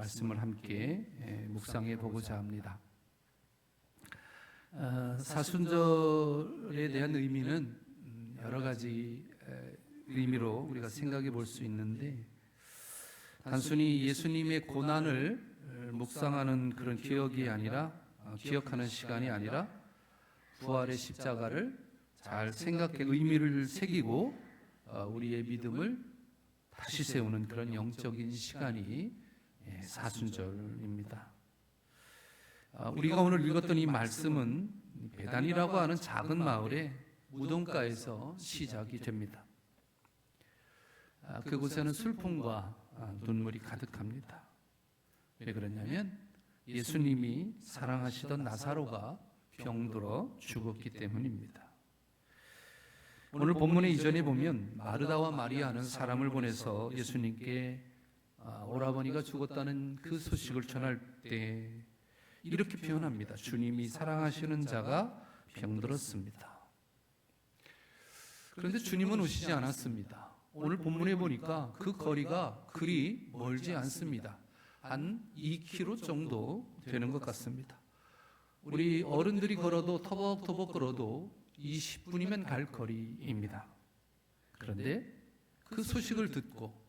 말씀을 함께 묵상해 보고자 합니다. 사순절에 대한 의미는 여러 가지 의미로 우리가 생각해 볼 수 있는데, 단순히 예수님의 고난을 묵상하는 그런 기억하는 시간이 아니라 부활의 십자가를 잘 생각해 의미를 새기고 우리의 믿음을 다시 세우는 그런 영적인 시간이 사순절입니다. 우리가 오늘 읽었던 이 말씀은 베단이라고 하는 작은 마을의 무덤가에서 시작이 됩니다. 그곳에는 슬픔과 눈물이 가득합니다. 왜 그러냐면 예수님이 사랑하시던 나사로가 병들어 죽었기 때문입니다. 오늘 본문의 이전에 보면 마르다와 마리아는 사람을 보내서 예수님께 오라버니가 죽었다는 그 소식을 전할 때 이렇게 표현합니다. 주님이 사랑하시는 자가 병들었습니다. 그런데 주님은 오시지 않았습니다. 오늘 본문에 보니까 그 거리가 그리 멀지 않습니다. 한 2km 정도 되는 것 같습니다. 우리 어른들이 걸어도 터벅터벅 걸어도 20분이면 갈 거리입니다. 그런데 그 소식을 듣고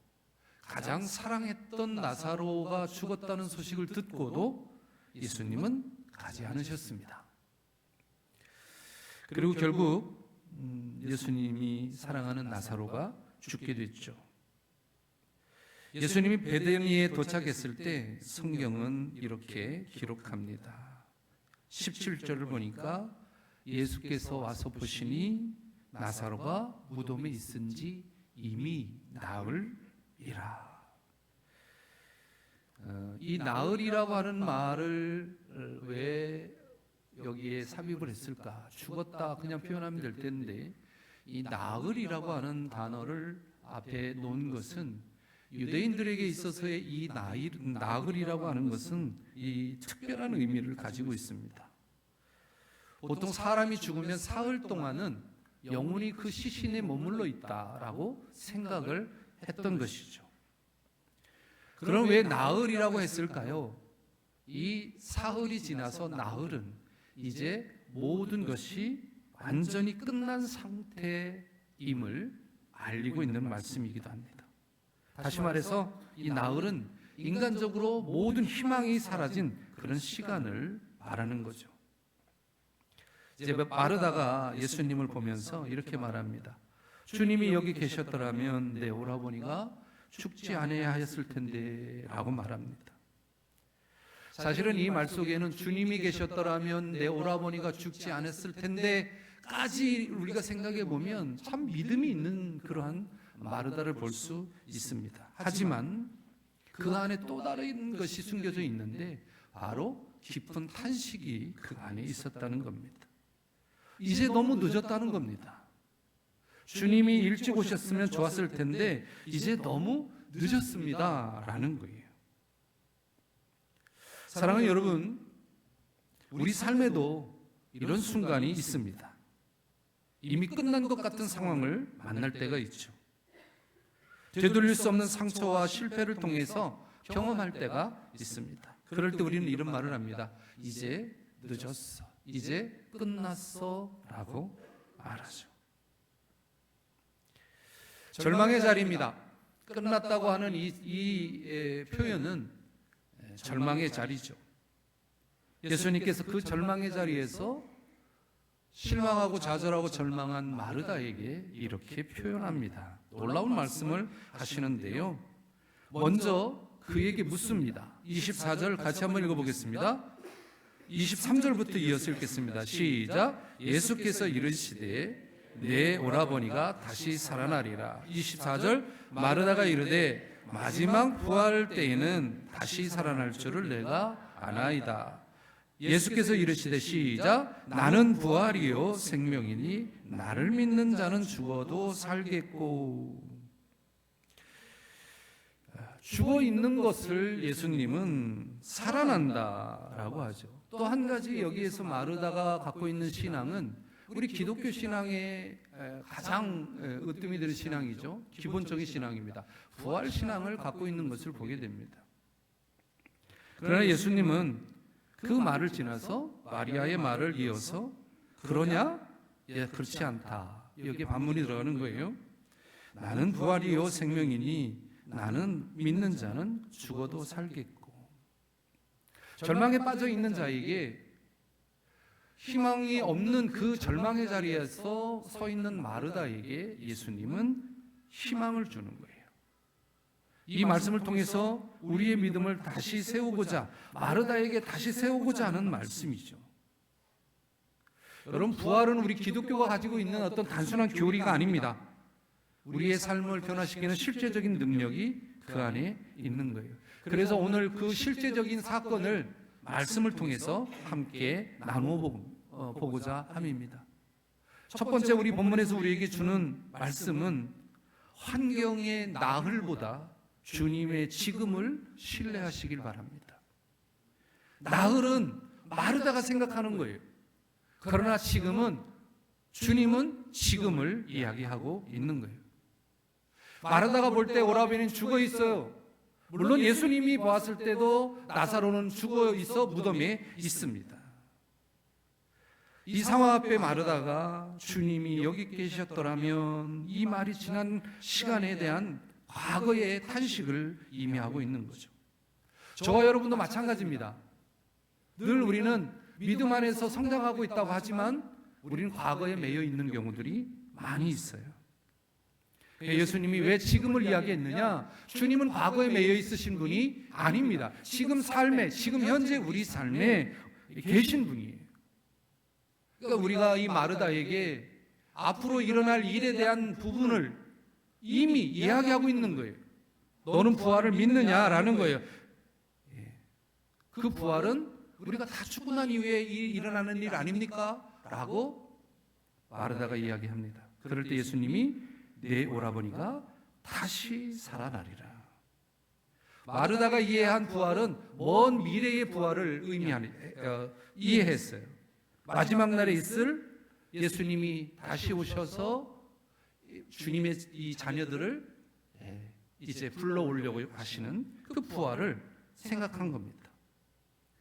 가장 사랑했던 나사로가 죽었다는 소식을 듣고도 예수님은 가지 않으셨습니다. 그리고 결국 예수님이 사랑하는 나사로가 죽게 됐죠. 예수님이 베드니에 도착했을 때 성경은 이렇게 기록합니다. 17절을 보니까 예수께서 와서 보시니 나사로가 무덤에 있은지 이미 나흘이라. 이 나흘이라고 하는 말을 왜 여기에 삽입을 했을까? 죽었다 그냥 표현하면 될 텐데, 이 나흘이라고 하는 단어를 앞에 놓은 것은 유대인들에게 있어서의 이 나흘이라고 하는 것은 이 특별한 의미를 가지고 있습니다. 보통 사람이 죽으면 사흘 동안은 영혼이 그 시신에 머물러 있다라고 생각을 했던 것이죠. 그럼 왜 나흘이라고 했을까요? 이 사흘이 지나서 나흘은 이제 모든 것이 완전히 끝난 상태임을 알리고 있는 말씀이기도 합니다. 다시 말해서 이 나흘은 인간적으로 모든 희망이 사라진 그런 시간을 말하는 거죠. 이제 마르다가 예수님을 보면서 이렇게 말합니다. 주님이 여기 계셨더라면 내 오라버니가 죽지 않아야 하였을 텐데 라고 말합니다. 사실은 이 말 속에는 주님이 계셨더라면 내 오라버니가 죽지 않았을 텐데 까지 우리가 생각해 보면 참 믿음이 있는 그러한 마르다를 볼 수 있습니다. 하지만 그 안에 또 다른 것이 숨겨져 있는데 바로 깊은 탄식이 그 안에 있었다는 겁니다. 이제 너무 늦었다는 겁니다. 주님이 일찍 오셨으면 좋았을 텐데 이제 너무 늦었습니다 라는 거예요. 사랑하는 여러분, 우리 삶에도 이런 순간이 있습니다. 이미 끝난 것 같은 상황을 만날 때가 있죠. 되돌릴 수 없는 상처와 실패를 통해서 경험할 때가 있습니다. 그럴 때 우리는 이런 말을 합니다. 이제 늦었어, 이제 끝났어 라고 말하죠. 절망의 자리입니다. 끝났다고 하는 이 표현은 절망의 자리죠. 예수님께서 그 절망의 자리에서 실망하고 좌절하고 절망한 마르다에게 이렇게 표현합니다. 놀라운 말씀을 하시는데요. 먼저 그에게 묻습니다. 24절 같이 한번 읽어보겠습니다. 23절부터 이어서 읽겠습니다. 시작. 예수께서 이르시되 내 오라버니가 다시 살아나리라. 24절 마르다가 이르되 마지막 부활 때에는 다시 살아날 줄을 내가 아나이다. 예수께서 이르시되 시작. 나는 부활이요 생명이니 나를 믿는 자는 죽어도 살겠고. 죽어 있는 것을 예수님은 살아난다라고 하죠. 또 한 가지 여기에서 마르다가 갖고 있는 신앙은 우리 기독교 신앙의 가장 으뜸이 되는 신앙이죠. 기본적인 신앙입니다. 부활 신앙을 갖고 있는 것을 보게 됩니다. 그러나 예수님은 그 말을 지나서 마리아의 말을 이어서 그러냐? 예, 그렇지 않다. 여기에 반문이 들어가는 거예요. 나는 부활이요 생명이니 나는 믿는 자는 죽어도 살겠고. 절망에 빠져 있는 자에게 희망이 없는 그 절망의 자리에서 서 있는 마르다에게 예수님은 희망을 주는 거예요. 이 말씀을 통해서 우리의 믿음을 다시 세우고자, 마르다에게 다시 세우고자 하는 말씀이죠. 여러분, 부활은 우리 기독교가 가지고 있는 어떤 단순한 교리가 아닙니다. 우리의 삶을 변화시키는 실제적인 능력이 그 안에 있는 거예요. 그래서 오늘 그 실제적인 사건을 말씀을 통해서 함께 나누어 보고자 함입니다. 첫 번째 우리 본문에서 우리에게 주는 말씀은 환경의 나흘보다 주님의 지금을 신뢰하시길 바랍니다. 나흘은 마르다가 생각하는 거예요. 그러나 지금은 주님은 지금을 이야기하고 있는 거예요. 마르다가 볼 때 오라버니는 죽어 있어요. 물론 예수님이 보았을 때도 나사로는 죽어 있어 무덤에 있습니다. 이 상황 앞에 마르다가 주님이 여기 계셨더라면, 이 말이 지난 시간에 대한 과거의 탄식을 의미하고 있는 거죠. 저와 여러분도 마찬가지입니다. 늘 우리는 믿음 안에서 성장하고 있다고 하지만 우리는 과거에 매여 있는 경우들이 많이 있어요. 예수님이 왜 지금을 이야기했느냐? 주님은 과거에 매여 있으신 분이 아닙니다. 지금 삶에, 지금 현재 우리 삶에 계신 분이에요. 그러니까 우리가 이 마르다에게 앞으로 일어날 일에 대한 부분을 이미 이야기하고 있는 거예요. 너는 부활을 믿느냐라는 거예요. 그 부활은 우리가 다 죽고 난 이후에 일어나는 일 아닙니까? 라고 마르다가 이야기합니다. 그럴 때 예수님이 내 오라버니가 다시 살아나리라. 마르다가 이해한 부활은 먼 미래의 부활을 이해했어요. 마지막 날에 있을 예수님이 다시 오셔서 주님의 이 자녀들을 이제 불러오려고 하시는 그 부활을 생각한 겁니다.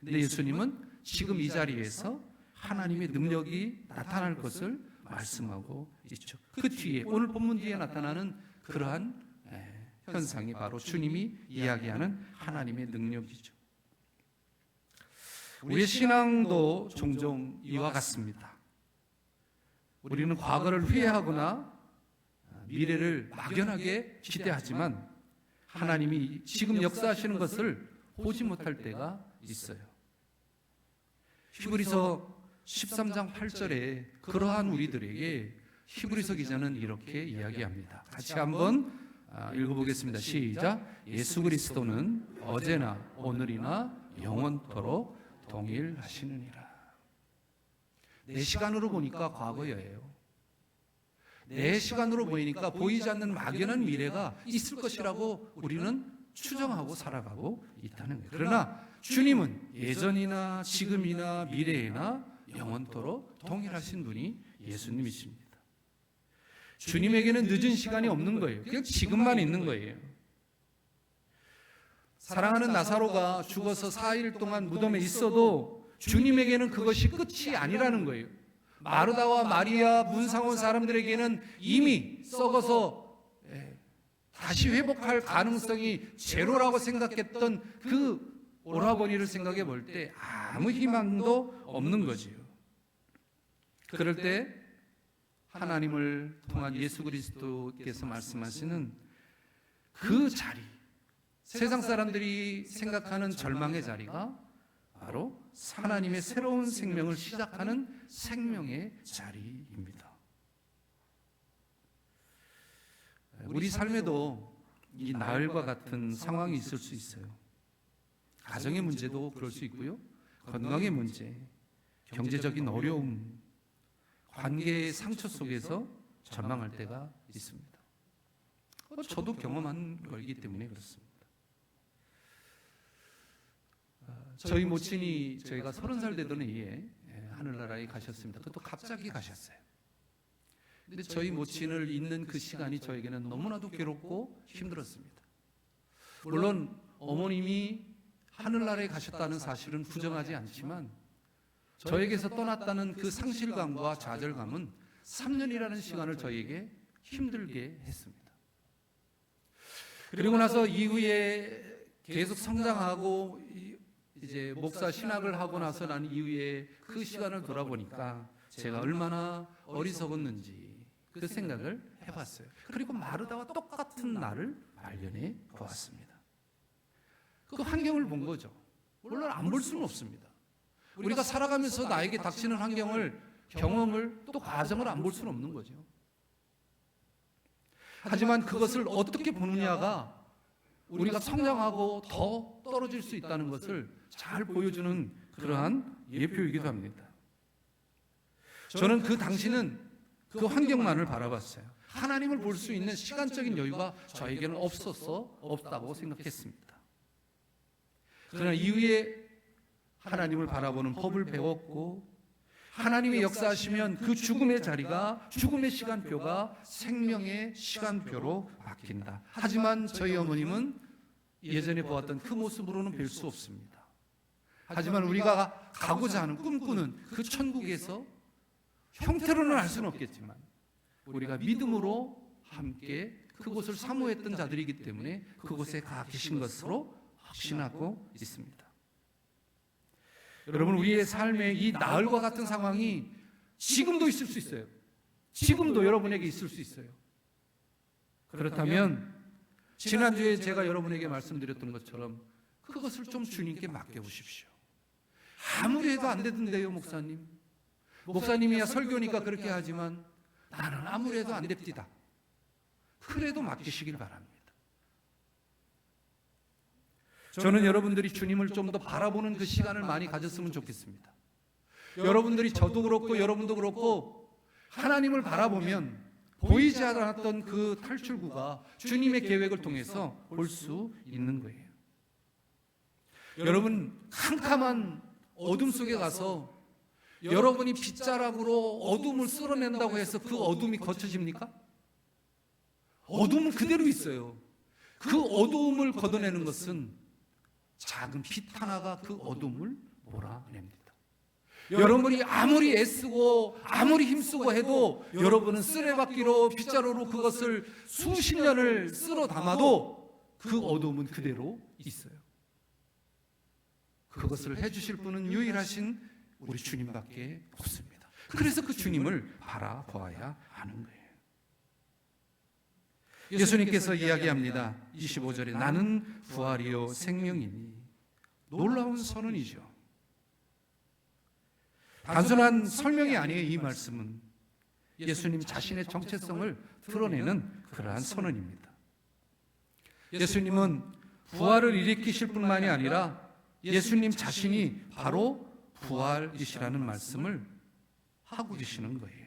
근데 예수님은 지금 이 자리에서 하나님의 능력이 나타날 것을 말씀하고 있죠. 그 뒤에, 오늘 본문 뒤에 나타나는 그러한 현상이 바로 주님이 이야기하는 하나님의 능력이죠. 우리의 신앙도 종종 이와 같습니다. 우리는 과거를 후회하거나 미래를 막연하게 기대하지만 하나님이 지금 역사하시는 것을 보지 못할 때가 있어요. 히브리서 13장 8절에 그러한 우리들에게 히브리서 기자는 이렇게 이야기합니다. 같이 한번 읽어보겠습니다. 시작. 예수 그리스도는 어제나 오늘이나 영원토록 동일하시느니라. 내 시간으로 보니까 과거예요. 내 시간으로 보이니까 보이지 않는 막연한 미래가 있을 것이라고 우리는 추정하고 살아가고 있다는 거예요. 그러나 주님은 예전이나 지금이나 미래에나 영원토록 동일하신 분이 예수님이십니다. 주님에게는 늦은 시간이 없는 거예요. 그냥 지금만 있는 거예요. 사랑하는 나사로가 죽어서 4일 동안 무덤에 있어도 주님에게는 그것이 끝이 아니라는 거예요. 마르다와 마리아, 문상온 사람들에게는 이미 썩어서 다시 회복할 가능성이 제로라고 생각했던 그 오라버니를 생각해 볼 때 아무 희망도 없는 거지요. 그럴 때 하나님을 통한 예수 그리스도께서 말씀하시는 그 자리, 세상 사람들이 생각하는 절망의 자리가 바로 하나님의 새로운 생명을 시작하는 생명의 자리입니다. 우리 삶에도 이 나흘과 같은 상황이 있을 수 있어요. 가정의 문제도 그럴 수 있고요. 건강의 문제, 경제적인 어려움, 관계의 상처 속에서 절망할 때가 있습니다. 저도 경험한 거이기 때문에 그렇습니다. 저희 모친이 저희가 30살 되던 해에 하늘나라에 가셨습니다. 그것도 갑자기 가셨어요. 근데 저희 모친을 잊는 그 시간이 저에게는 너무나도 괴롭고 힘들었습니다. 물론 어머님이 하늘나라에 가셨다는 사실은 부정하지 않지만 저에게서 떠났다는 그 상실감과 좌절감은 3년이라는 시간을 저에게 힘들게 했습니다. 그리고 나서 이후에 계속 성장하고 이제 목사 신학을 하고 나서 난 이후에 그 시간을 돌아보니까 제가 얼마나 어리석었는지 그 생각을 해봤어요. 그리고 마르다와 똑같은 나를 발견해 보았습니다. 그 환경을 본 거죠. 물론 안 볼 수는 없습니다. 우리가 살아가면서 나에게 닥치는 환경을, 경험을, 또 과정을 안 볼 수는 없는 거죠. 하지만 그것을 어떻게 보느냐가 우리가 성장하고 더 떨어질 수 있다는 것을 잘 보여주는 그러한 예표이기도 합니다. 저는 그 당시는 그 환경만을 바라봤어요. 하나님을 볼 수 있는 시간적인 여유가 저에게는 없다고 생각했습니다. 그러나 이후에 하나님을 바라보는 법을 배웠고, 하나님의 역사하시면 그 죽음의 자리가, 죽음의 시간표가 생명의 시간표로 바뀐다. 하지만 저희 어머님은 예전에 보았던 그 모습으로는 뵐 수 없습니다. 하지만 우리가 가고자 하는, 꿈꾸는 그 천국에서 형태로는 알 수는 없겠지만 우리가 믿음으로 함께 그곳을 사모했던 자들이기 때문에 그곳에 가 계신 것으로 확신하고 있습니다. 여러분, 우리의 삶의 이 나흘과 같은 상황이 지금도 있을 수 있어요. 지금도 여러분에게 있을 수 있어요. 그렇다면 지난주에 제가 여러분에게 말씀드렸던 것처럼 그것을 좀 주님께 맡겨보십시오. 아무리 해도 안 되던데요, 목사님. 목사님이야 설교니까 그렇게 하지만 나는 아무리 해도 안 됩니다. 그래도 맡기시길 바랍니다. 저는 여러분들이 주님을 좀 더 바라보는 그 시간을 많이 가졌으면 좋겠습니다. 여러분들이, 저도 그렇고 여러분도 그렇고, 하나님을 바라보면 보이지 않았던 그 탈출구가 주님의 계획을 통해서 볼 수 있는 거예요. 여러분, 캄캄한 어둠 속에 가서 여러분이 빗자락으로 어둠을 쓸어낸다고 해서 그 어둠이 거쳐집니까? 어둠은 그대로 있어요. 그 어둠을 걷어내는 것은 작은 빛 하나가 그 어둠을 몰아냅니다. 여러분이 아무리 애쓰고 아무리 힘쓰고 해도 여러분은 쓰레받기로, 빗자루로 그것을 수십 년을 쓸어 담아도 그 어둠은 그대로 있어요. 그것을 해주실 분은 유일하신 우리 주님밖에 없습니다. 그래서 그 주님을 바라보아야 하는 거예요. 예수님께서 이야기합니다. 25절에 나는 부활이요 생명이니. 놀라운 선언이죠. 단순한 설명이 아니에요. 이 말씀은 예수님 자신의 정체성을 드러내는 그러한 선언입니다. 예수님은 부활을 일으키실 뿐만이 아니라 예수님 자신이 바로 부활이시라는 말씀을 하고 계시는 거예요.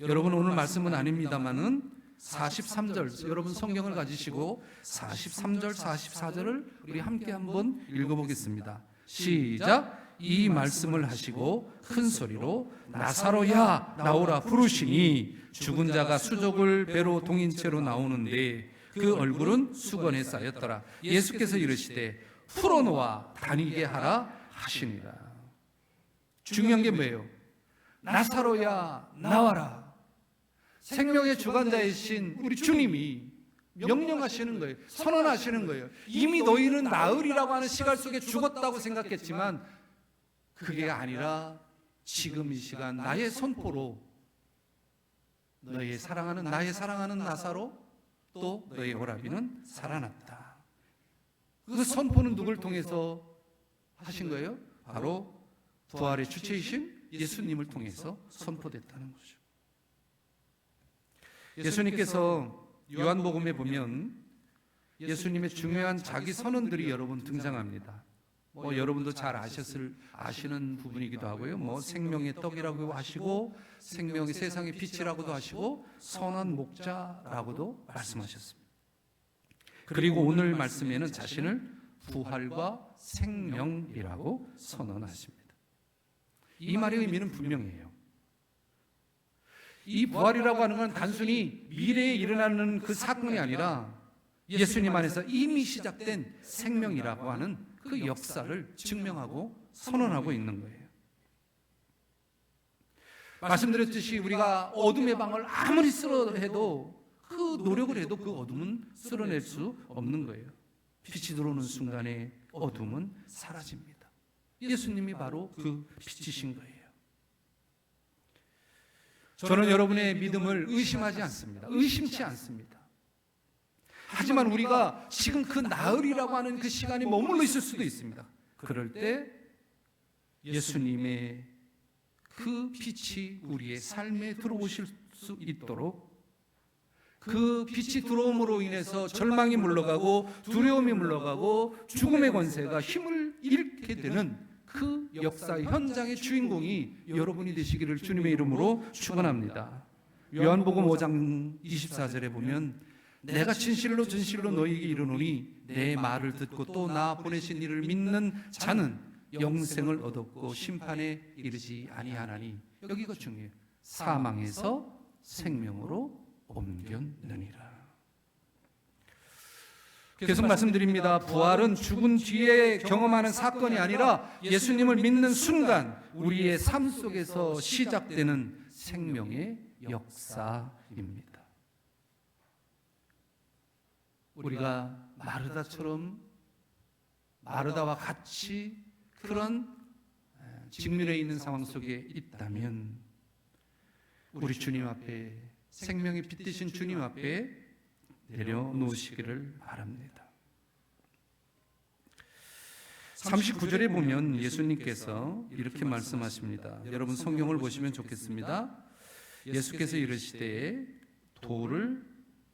여러분, 오늘 말씀은 아닙니다만은 43절, 여러분 성경을 가지시고 43절, 44절을 우리 함께 한번 읽어보겠습니다. 시작. 이 말씀을 하시고 큰 소리로 나사로야 나오라 부르시니 죽은 자가 수족을 배로 동인 채로 나오는데 그 얼굴은 수건에 쌓였더라. 예수께서 이르시되 풀어놓아 다니게 하라 하시니라. 중요한 게 뭐예요? 나사로야 나와라. 생명의 주관자이신 우리 주님이 명령하시는 거예요. 선언하시는 거예요. 이미 너희는 나흘이라고 하는 시간 속에 죽었다고 생각했지만 그게 아니라 지금 이 시간 나의 선포로 너의 사랑하는, 나의 사랑하는 나사로, 또 너의 오라비는 살아났다. 그 선포는 누굴 통해서 하신 거예요? 바로 부활의 주체이신 예수님을 통해서 선포됐다는 거죠. 예수님께서 요한복음에 보면 예수님의 중요한 자기 선언들이 여러분 등장합니다. 여러분도 잘 아시는 부분이기도 하고요. 생명의 떡이라고 하시고, 생명의 세상의 빛이라고도 하시고, 선한 목자라고도 말씀하셨습니다. 그리고 오늘 말씀에는 자신을 부활과 생명이라고 선언하십니다. 이 말의 의미는 분명해요. 이 부활이라고 하는 건 단순히 미래에 일어나는 그 사건이 아니라 예수님 안에서 이미 시작된 생명이라고 하는 그 역사를 증명하고 선언하고 있는 거예요. 말씀드렸듯이 우리가 어둠의 방을 아무리 쓸어해도 그 노력을 해도 그 어둠은 쓸어낼 수 없는 거예요. 빛이 들어오는 순간에 어둠은 사라집니다. 예수님이 바로 그 빛이신 거예요. 저는 여러분의 믿음을 의심하지 않습니다. 의심치 않습니다. 하지만 우리가 지금 그 나흘이라고 하는 그 시간에 머물러 있을 수도 있습니다. 그럴 때 예수님의 그 빛이 우리의 삶에 들어오실 수 있도록, 그 빛이 들어옴으로 인해서 절망이 물러가고 두려움이 물러가고 죽음의 권세가 힘을 잃게 되는 그 역사의 현장의 주인공이 여러분이 되시기를 주님의 이름으로 축원합니다. 요한복음 5장 24절에 보면 내가 진실로 진실로 너희에게 이르노니 내 말을 듣고 또 나 보내신 이를 믿는 자는 영생을 얻었고 심판에 이르지 아니하나니, 여기가 중요해요. 사망에서 생명으로 옮겼느니라. 계속 말씀드립니다. 부활은 죽은 뒤에 경험하는 사건이 아니라 예수님을 믿는 순간 우리의 삶 속에서 시작되는 생명의 역사입니다. 우리가 마르다와 같이 그런 직면해 있는 상황 속에 있다면 우리 주님 앞에, 생명의 빛 되신 주님 앞에 내려놓으시기를 바랍니다. 39절에 보면 예수님께서 이렇게 말씀하십니다. 여러분 성경을 보시면 좋겠습니다. 예수께서 이르시되 돌을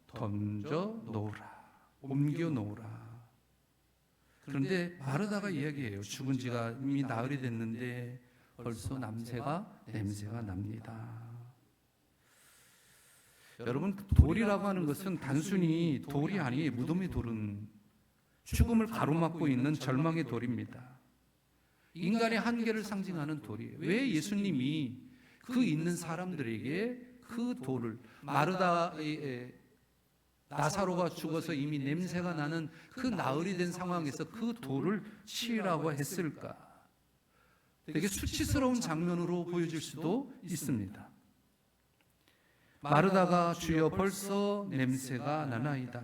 던져 놓으라, 옮겨 놓으라. 그런데 마르다가 이야기해요. 죽은 지가 이미 나흘이 됐는데 벌써 냄새가 납니다. 여러분, 돌이라고 하는 것은 단순히 돌이 아니에요. 무덤의 돌은 죽음을 가로막고 있는 절망의 돌입니다. 인간의 한계를 상징하는 돌이에요. 왜 예수님이 그 있는 사람들에게 그 돌을, 나사로가 죽어서 이미 냄새가 나는 그 나흘이 된 상황에서 그 돌을 치라고 했을까? 되게 수치스러운 장면으로 보여질 수도 있습니다. 마르다가 주여 벌써 냄새가 나나이다,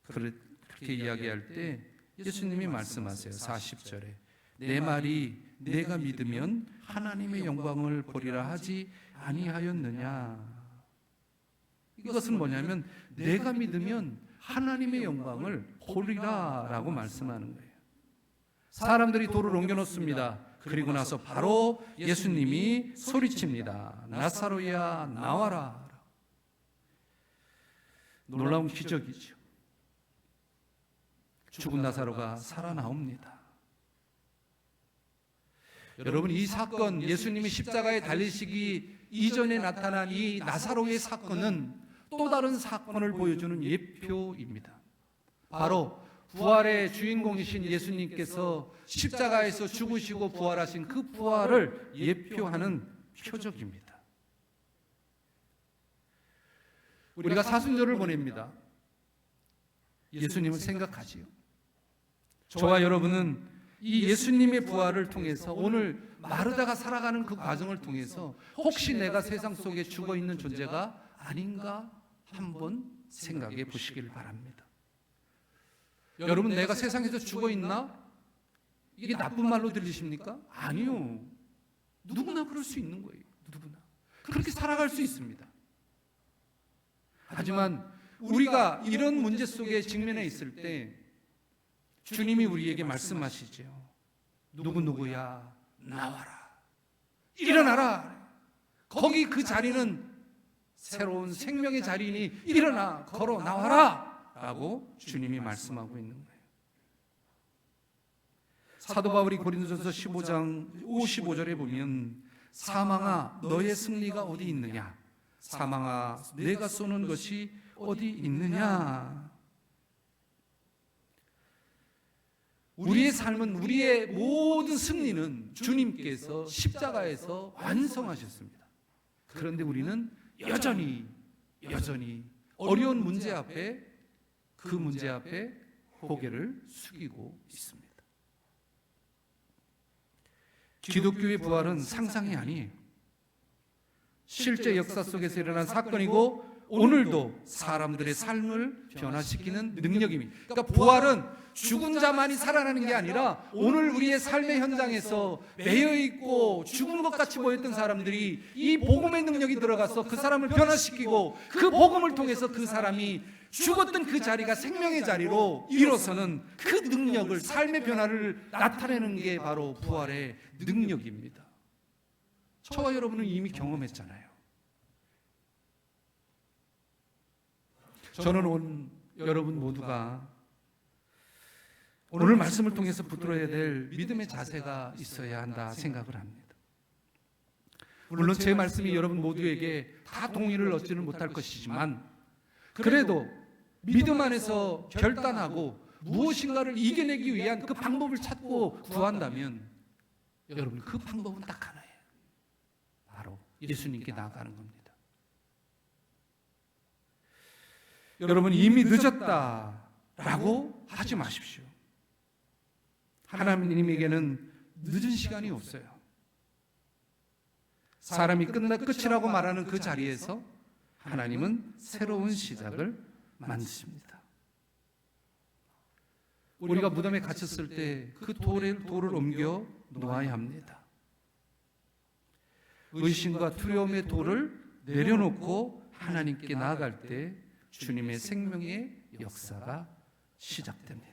그렇게 이야기할 때 예수님이 말씀하세요. 40절에 내 말이 내가 믿으면 하나님의 영광을 보리라 하지 아니하였느냐. 이것은 뭐냐면 내가 믿으면 하나님의 영광을 보리라 라고 말씀하는 거예요. 사람들이 돌을 옮겨놓습니다. 그리고 나서 바로 예수님이 소리칩니다. 나사로야 나와라. 놀라운 기적이죠. 죽은 나사로가 살아나옵니다. 여러분, 이 사건, 예수님이 십자가에 달리시기 이전에 나타난 이 나사로의 사건은 또 다른 사건을 보여주는 예표입니다. 바로 부활의 주인공이신 예수님께서 십자가에서 죽으시고 부활하신 그 부활을 예표하는 표적입니다. 우리가 사순절을 보냅니다. 예수님을 생각하지요. 저와 여러분은 이 예수님의 부활을 통해서 오늘 마르다가 살아가는 그 과정을 통해서 혹시 내가 세상 속에 죽어 있는 존재가 아닌가 한번 생각해 보시길 바랍니다. 여러분, 내가 세상에서 죽어 있나? 이게 나쁜 말로 들리십니까? 아니요. 누구나 그럴 수 있는 거예요. 누구나. 그렇게 살아갈 수 있습니다. 하지만 우리가 이런 문제 속에 직면해 있을 때 주님이 우리에게 말씀하시죠. 누구야 나와라, 일어나라. 거기 그 자리는 새로운 생명의 자리니 일어나 걸어 나와라 라고 주님이 말씀하고 있는 거예요. 사도 바울이 고린도전서 15장 55절에 보면 사망아 너의 승리가 어디 있느냐, 사망아 내가 쏘는 것이 어디 있느냐. 우리의 삶은, 우리의 모든 승리는 주님께서 십자가에서 완성하셨습니다. 그런데 우리는 여전히 어려운 문제 앞에 그 문제 앞에 고개를 숙이고 있습니다. 기독교의 부활은 상상이 아니에요. 실제 역사 속에서 일어난 사건이고 오늘도 사람들의 삶을 변화시키는 능력입니다. 그러니까 부활은 죽은 자만이 살아나는 게 아니라 오늘 우리의 삶의 현장에서 매여있고 죽은 것 같이 보였던 사람들이 이 복음의 능력이 들어가서 그 사람을 변화시키고 그 복음을 통해서 그 사람이 죽었던 그 자리가 생명의 자리로 일어서는 그 능력을, 삶의 변화를 나타내는 게 바로 부활의 능력입니다. 저와 여러분은 이미 경험했잖아요. 저는 여러분 모두가 오늘 말씀을 통해서 붙들어야 될 믿음의 자세가 있어야 한다 생각을 합니다. 물론 제 말씀이 여러분 모두에게 다 동의를 얻지는 못할 것이지만 그래도 믿음 안에서 결단하고 무엇인가를 이겨내기 위한 그 방법을 찾고 구한다면 여러분 그 방법은 딱 하나예요. 바로 예수님께 나아가는 겁니다. 여러분 이미 늦었다라고 하지 마십시오. 하나님에게는 늦은 시간이 없어요. 사람이 끝이라고 말하는 그 자리에서 하나님은 새로운 시작을 만드십니다. 우리가 무덤에 갇혔을 때 그 돌을 옮겨 놓아야 합니다. 의심과 두려움의 돌을 내려놓고 하나님께 나아갈 때 주님의 생명의 역사가 시작됩니다.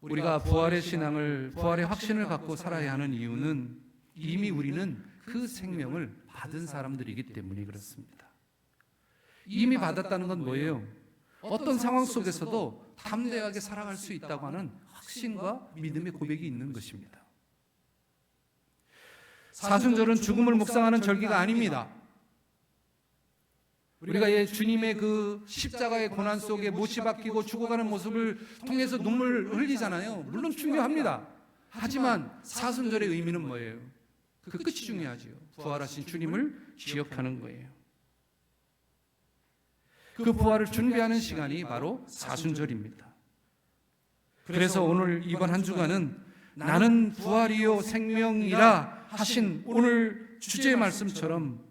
우리가 부활의 신앙을, 부활의 확신을 갖고 살아야 하는 이유는 이미 우리는 그 생명을 받은 사람들이기 때문에 그렇습니다. 이미 받았다는 건 뭐예요? 어떤 상황 속에서도 담대하게 살아갈 수 있다고 하는 확신과 믿음의 고백이 있는 것입니다. 사순절은 죽음을 묵상하는 절기가 아닙니다. 우리가 주님의 그 십자가의 고난 속에 못이 박히고 죽어가는 모습을 통해서 눈물을 흘리잖아요. 물론 중요합니다. 하지만 사순절의 의미는 뭐예요? 그 끝이 중요하죠. 부활하신 주님을 기억하는 거예요. 그 부활을 준비하는 시간이 바로 사순절입니다. 그래서 오늘 이번 한 주간은 나는 부활이요 생명이라 하신 오늘 주제의 말씀처럼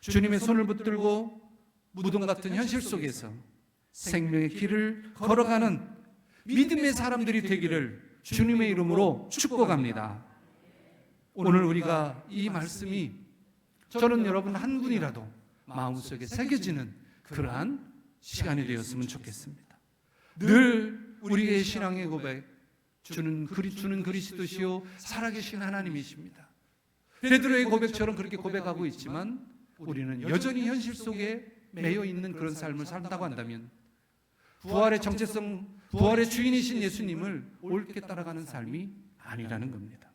주님의 손을 붙들고 무덤 같은 현실 속에서 생명의 길을 걸어가는 믿음의 사람들이 되기를 주님의 이름으로 축복합니다. 오늘 우리가 이 말씀이 저는 여러분 한 분이라도 마음속에 새겨지는 그러한 시간이 되었으면 좋겠습니다. 늘 우리의 신앙의 고백, 주는 그리스도시요 살아계신 하나님이십니다. 베드로의 고백처럼 그렇게 고백하고 있지만 우리는 여전히 현실 속에 매여 있는 그런 삶을 산다고 한다면 부활의 정체성, 부활의 주인이신 예수님을 옳게 따라가는 삶이 아니라는 겁니다.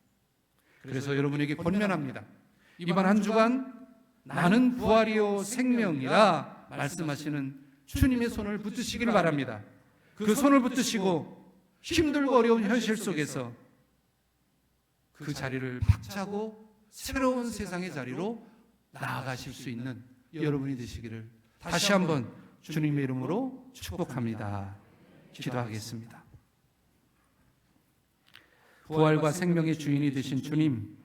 그래서 여러분에게 권면합니다. 이번 한 주간 나는 부활이요 생명이라 말씀하시는 주님의 손을 붙드시길 바랍니다. 그 손을 붙드시고 힘들고 어려운 현실 속에서 그 자리를 박차고 새로운 세상의 자리로 나아가실 수 있는 여러분이 되시기를 다시 한번 주님의 이름으로 축복합니다. 기도하겠습니다. 부활과 생명의 주인이 되신 주님,